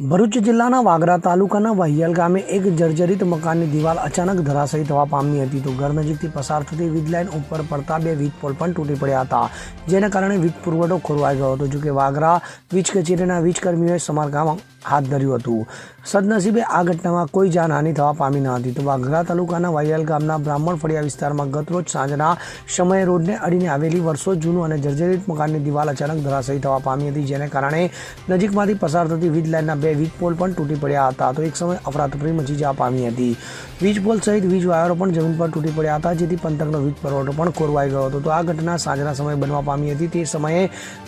ભરૂચ જિલ્લાના વાગરા તાલુકાના વહિયાલ ગામે એક જર્જરિત મકાનની દિવાલ અચાનક ધરાશાયી થવા પામી હતી તો ઘર નજીકથી પસાર થતી વીજ લાઇન ઉપર પડતા બે વીજ પોલ પણ તૂટી પડ્યા હતા, જેના કારણે વીજ પુરવઠો ખોરવાઈ ગયો હતો। જોકે વાગરા વીજ કચેરીના વીજ કર્મીઓએ સમારકામ હાથ ધર્યું હતું। સદનસીબે આ ઘટનામાં કોઈ જાનહાનિ થવા પામી ન હતી। તો વાગરા તાલુકાના વહિયાલ ગામના બ્રાહ્મણ ફળિયા વિસ્તારમાં ગતરોજ સાંજના સમયે રોડને અડીને આવેલી વર્ષો જૂનું અને જર્જરિત મકાનની દિવાલ અચાનક ધરાશાયી થવા પામી હતી, જેને કારણે નજીકમાંથી પસાર થતી વીજ લાઇનના બે વીજ પોલ પણ તૂટી પડ્યા હતા। તો એક સમયે અફરાતફરી મચી જવા પામી હતી। વીજ પોલ સહિત વીજ વાયરો પણ જમીન પર તૂટી પડ્યા હતા, જેથી પંથકનો વીજ પુરવઠો પણ ખોરવાઈ ગયો હતો। તો આ ઘટના સાંજના સમયે બનવા પામી હતી। તે સમયે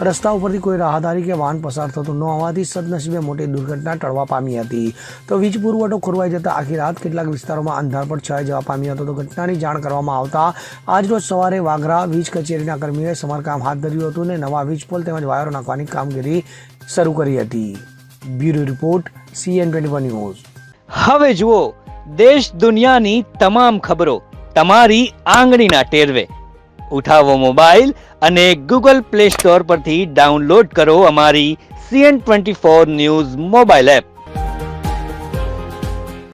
રસ્તા ઉપરથી કોઈ રાહદારી કે વાહન પસાર થતું ન હોવાથી સદનસીબે મોટી દુર્ઘટના ટળવા પામી હતી। તો વીજ પુરવઠો ખોરવાઈ જતા આખી રાત કેટલાક વિસ્તારોમાં અંધારપટ છવાઈ જવા પામ્યો હતો। તો ઘટનાની જાણ કરવામાં આવતા આજરોજ સવારે વાગરા વીજ કચેરીના કર્મીઓએ સમારકામ હાથ ધર્યું હતું અને નવા વીજ પોલ તેમજ વાયરો નાખવાની કામગીરી શરૂ કરી હતી। Bureau report CN24 news. હવે જુઓ દેશ દુનિયાની તમામ ખબરો તમારી આંગળીના ટેરવે। ઉઠાવો મોબાઈલ અને Google Play Store પરથી ડાઉનલોડ કરો અમારી CN24 ન્યૂઝ મોબાઈલ એપ।